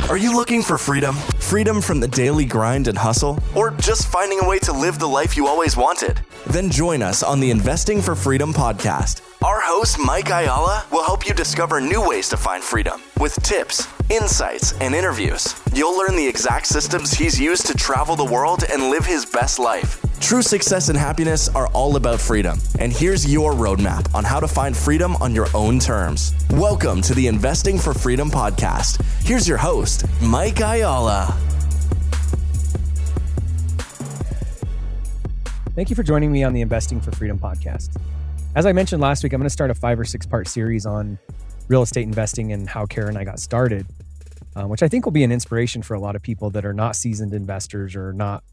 Are you looking for freedom? Freedom from the daily grind and hustle? Or just finding a way to live the life you always wanted? Then join us on the Investing for Freedom podcast. Our host, Mike Ayala, will help you discover new ways to find freedom with tips, insights, and interviews. You'll learn the exact systems he's used to travel the world and live his best life. True success and happiness are all about freedom. And here's your roadmap on how to find freedom on your own terms. Welcome to the Investing for Freedom podcast. Here's your host, Mike Ayala. Thank you for joining me on the Investing for Freedom podcast. As I mentioned last week, I'm going to start a 5 or 6 part series on real estate investing and how Kara and I got started, which I think will be an inspiration for a lot of people that are not seasoned investors or not,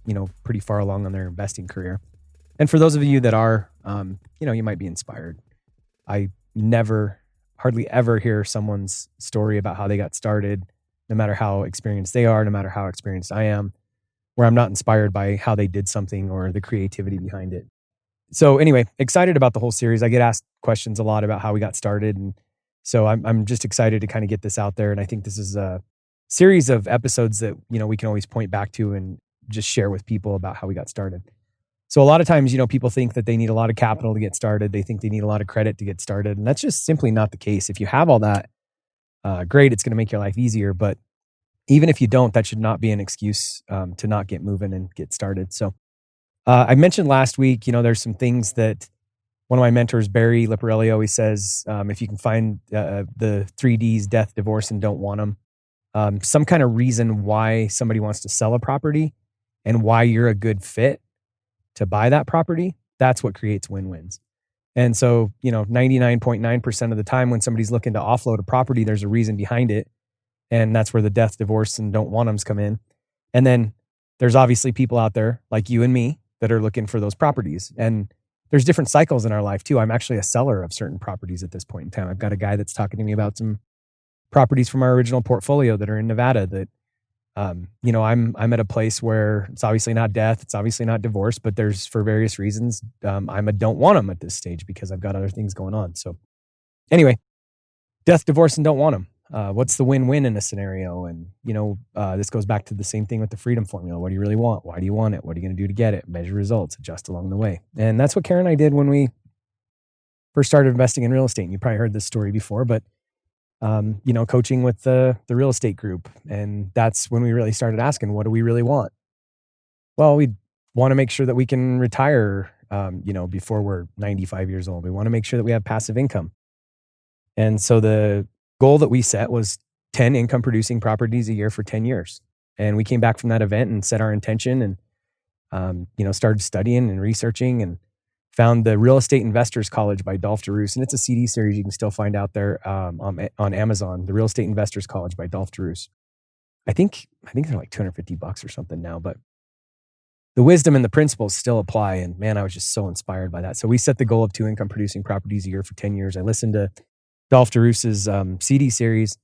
pretty far along on their investing career. And for those of you that are, you might be inspired. I hardly ever hear someone's story about how they got started, no matter how experienced they are, no matter how experienced I am, where I'm not inspired by how they did something or the creativity behind it. So anyway, excited about the whole series. I get asked questions a lot about how we got started. And so I'm just excited to kind of get this out there. And I think this is a series of episodes that, we can always point back to and just share with people about how we got started. So a lot of times, people think that they need a lot of capital to get started. They think they need a lot of credit to get started. And that's just simply not the case. If you have all that, great, it's going to make your life easier. But even if you don't, that should not be an excuse to not get moving and get started. So I mentioned last week, there's some things that one of my mentors, Barry Liparelli, always says, if you can find the 3Ds, death, divorce, and don't want them, some kind of reason why somebody wants to sell a property and why you're a good fit to buy that property, that's what creates win-wins. And so, 99.9% of the time when somebody's looking to offload a property, there's a reason behind it. And that's where the death, divorce, and don't want them's come in. And then there's obviously people out there like you and me that are looking for those properties. And there's different cycles in our life too. I'm actually a seller of certain properties at this point in time. I've got a guy that's talking to me about some properties from our original portfolio that are in Nevada that, I'm at a place where it's obviously not death. It's obviously not divorce, but there's, for various reasons, I'm a don't want them at this stage because I've got other things going on. So anyway, death, divorce, and don't want them. What's the win-win in a scenario? And, this goes back to the same thing with the freedom formula. What do you really want? Why do you want it? What are you going to do to get it? Measure results, adjust along the way. And that's what Kara and I did when we first started investing in real estate. And you probably heard this story before, but, coaching with the real estate group. And that's when we really started asking, what do we really want? Well, we want to make sure that we can retire, before we're 95 years old. We want to make sure that we have passive income. And so the goal that we set was 10 income producing properties a year for 10 years. And we came back from that event and set our intention and, started studying and researching and found the Real Estate Investors College by Dolph DeRoos. And it's a CD series you can still find out there on Amazon, the Real Estate Investors College by Dolph DeRoos. I think they're like $250 or something now, but the wisdom and the principles still apply. And man, I was just so inspired by that. So we set the goal of 2 income producing properties a year for 10 years. I listened to Dolph DeRoos's CD series.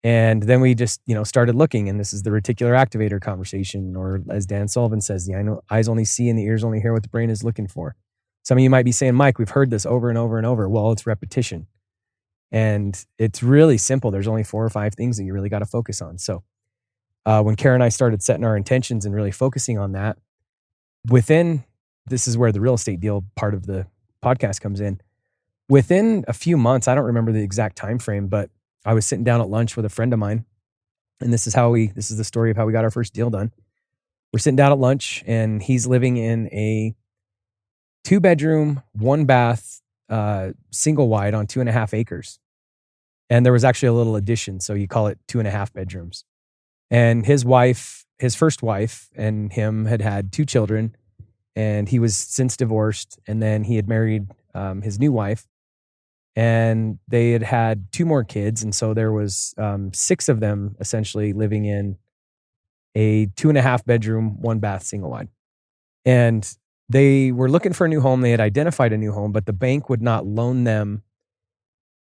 And then we just, started looking, and this is the reticular activator conversation, or as Dan Sullivan says, the eyes only see and the ears only hear what the brain is looking for. Some of you might be saying, Mike, we've heard this over and over and over. Well, it's repetition. And it's really simple. There's only 4 or 5 things that you really got to focus on. So when Kara and I started setting our intentions and really focusing on that, this is where the real estate deal part of the podcast comes in. Within a few months, I don't remember the exact time frame, but I was sitting down at lunch with a friend of mine, and this is the story of how we got our first deal done. We're sitting down at lunch, and he's living in a 2-bedroom, 1-bath, single wide on 2.5 acres. And there was actually a little addition, so you call it 2.5 bedrooms. And his first wife and him had 2 children, and he was since divorced, and then he had married his new wife. And they had 2 more kids. And so there was 6 of them essentially living in a 2.5 bedroom, 1-bath single wide. And they were looking for a new home. They had identified a new home, but the bank would not loan them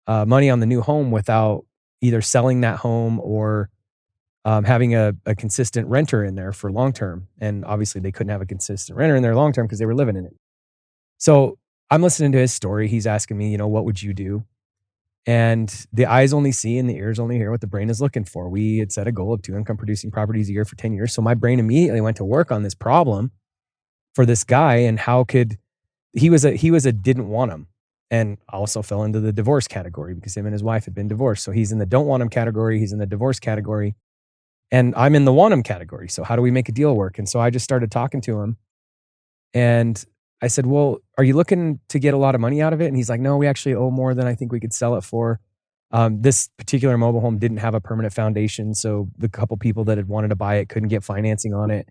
money on the new home without either selling that home or having a consistent renter in there for long-term. And obviously they couldn't have a consistent renter in there long-term because they were living in it. So I'm listening to his story. He's asking me, what would you do? And the eyes only see and the ears only hear what the brain is looking for. We had set a goal of 2 income producing properties a year for 10 years. So my brain immediately went to work on this problem for this guy, and how could he was a didn't want him, and also fell into the divorce category because him and his wife had been divorced. So he's in the don't want him category, he's in the divorce category, and I'm in the want him category. So how do we make a deal work? And so I just started talking to him, and I said, well, are you looking to get a lot of money out of it? And he's like, no, we actually owe more than I think we could sell it for. This particular mobile home didn't have a permanent foundation, so the couple people that had wanted to buy it couldn't get financing on it.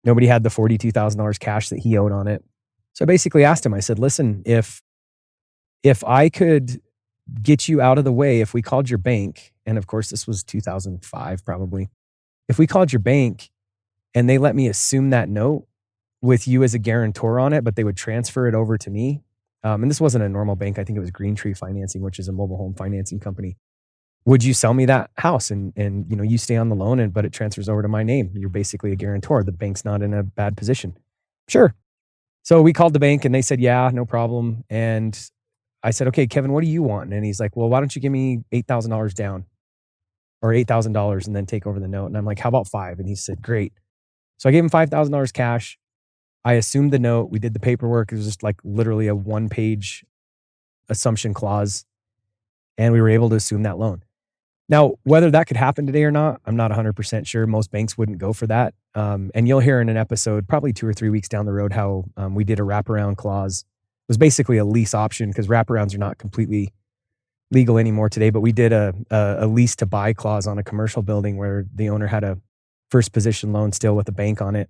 Nobody had the $42,000 cash that he owed on it. So I basically asked him, I said, listen, if I could get you out of the way, if we called your bank, and of course this was 2005 probably, if we called your bank and they let me assume that note with you as a guarantor on it, but they would transfer it over to me. And this wasn't a normal bank. I think it was Green Tree Financing, which is a mobile home financing company. Would you sell me that house? And you stay on the loan, but it transfers over to my name. You're basically a guarantor. The bank's not in a bad position. Sure. So we called the bank and they said, yeah, no problem. And I said, okay, Kevin, what do you want? And he's like, well, why don't you give me $8,000 down or $8,000 and then take over the note? And I'm like, how about 5? And he said, great. So I gave him $5,000 cash. I assumed the note. We did the paperwork. It was just like literally a 1-page assumption clause. And we were able to assume that loan. Now, whether that could happen today or not, I'm not 100% sure. Most banks wouldn't go for that. And you'll hear in an episode, probably 2 or 3 weeks down the road, how we did a wraparound clause. It was basically a lease option because wraparounds are not completely legal anymore today. But we did a lease to buy clause on a commercial building where the owner had a first position loan still with a bank on it.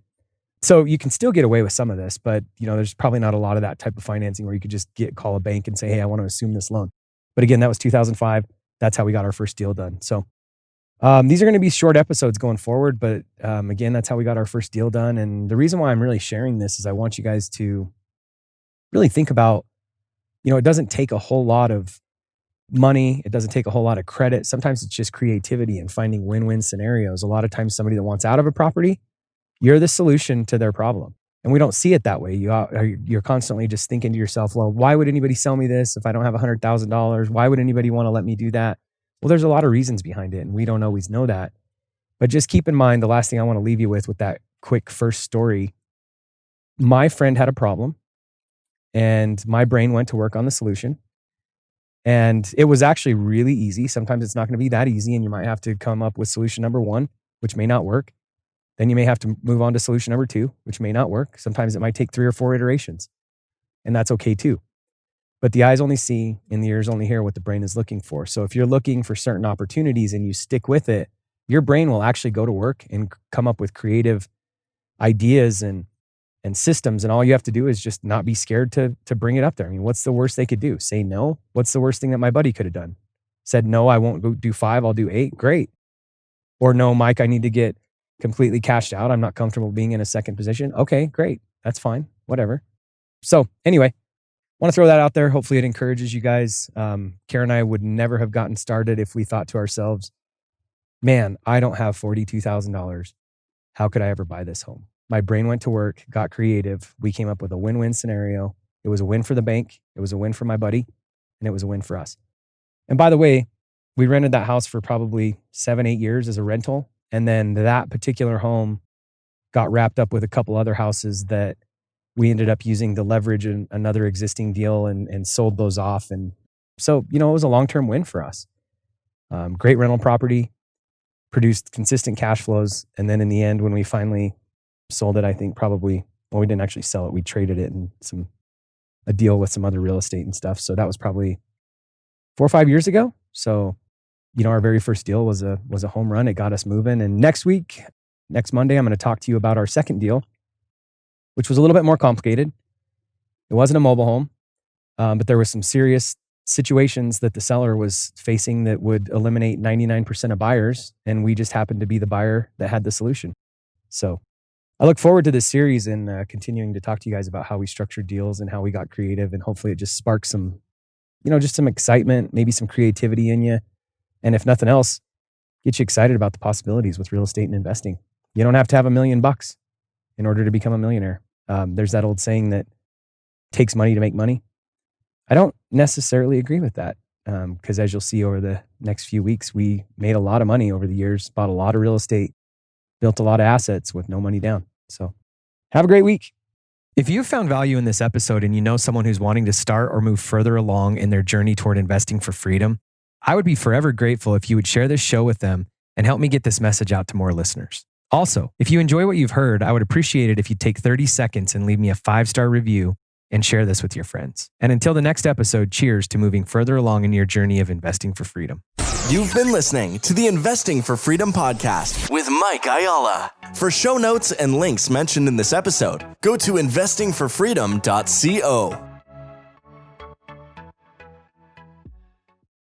So you can still get away with some of this, but there's probably not a lot of that type of financing where you could just call a bank and say, hey, I want to assume this loan. But again, that was 2005. That's how we got our first deal done. So these are going to be short episodes going forward, but again, that's how we got our first deal done. And the reason why I'm really sharing this is I want you guys to really think about, it doesn't take a whole lot of money. It doesn't take a whole lot of credit. Sometimes it's just creativity and finding win-win scenarios. A lot of times somebody that wants out of a property, you're the solution to their problem. And we don't see it that way. You're constantly just thinking to yourself, well, why would anybody sell me this if I don't have $100,000? Why would anybody want to let me do that? Well, there's a lot of reasons behind it, and we don't always know that. But just keep in mind, the last thing I want to leave you with that quick first story, my friend had a problem, and my brain went to work on the solution. And it was actually really easy. Sometimes it's not going to be that easy, and you might have to come up with solution number 1, which may not work. Then you may have to move on to solution number 2, which may not work. Sometimes it might take 3 or 4 iterations, and that's okay too. But the eyes only see and the ears only hear what the brain is looking for. So if you're looking for certain opportunities and you stick with it, your brain will actually go to work and come up with creative ideas and systems. And all you have to do is just not be scared to bring it up there. I mean, what's the worst they could do? Say no? What's the worst thing that my buddy could have done? Said, no, I won't go do 5, I'll do 8. Great. Or no, Mike, I need to get completely cashed out. I'm not comfortable being in a second position. Okay, great. That's fine. Whatever. So anyway, want to throw that out there. Hopefully it encourages you guys. Karen and I would never have gotten started if we thought to ourselves, man, I don't have $42,000. How could I ever buy this home? My brain went to work, got creative. We came up with a win-win scenario. It was a win for the bank. It was a win for my buddy, and it was a win for us. And by the way, we rented that house for probably 7-8 years as a rental. And then that particular home got wrapped up with a couple other houses that we ended up using the leverage in another existing deal and sold those off. And so, it was a long-term win for us. Great rental property, produced consistent cash flows. And then in the end, when we finally sold it, I think we didn't actually sell it. We traded it in a deal with some other real estate and stuff. So that was probably 4 or 5 years ago. So, our very first deal was a home run. It got us moving. And next Monday, I'm going to talk to you about our second deal, which was a little bit more complicated. It wasn't a mobile home, but there were some serious situations that the seller was facing that would eliminate 99% of buyers. And we just happened to be the buyer that had the solution. So I look forward to this series and continuing to talk to you guys about how we structured deals and how we got creative. And hopefully it just sparks some, just some excitement, maybe some creativity in you. And if nothing else, get you excited about the possibilities with real estate and investing. You don't have to have $1 million in order to become a millionaire. There's that old saying that it takes money to make money. I don't necessarily agree with that. Because as you'll see over the next few weeks, we made a lot of money over the years, bought a lot of real estate, built a lot of assets with no money down. So have a great week. If you've found value in this episode and you know someone who's wanting to start or move further along in their journey toward investing for freedom, I would be forever grateful if you would share this show with them and help me get this message out to more listeners. Also, if you enjoy what you've heard, I would appreciate it if you take 30 seconds and leave me a 5-star review and share this with your friends. And until the next episode, cheers to moving further along in your journey of investing for freedom. You've been listening to the Investing for Freedom podcast with Mike Ayala. For show notes and links mentioned in this episode, go to investingforfreedom.co.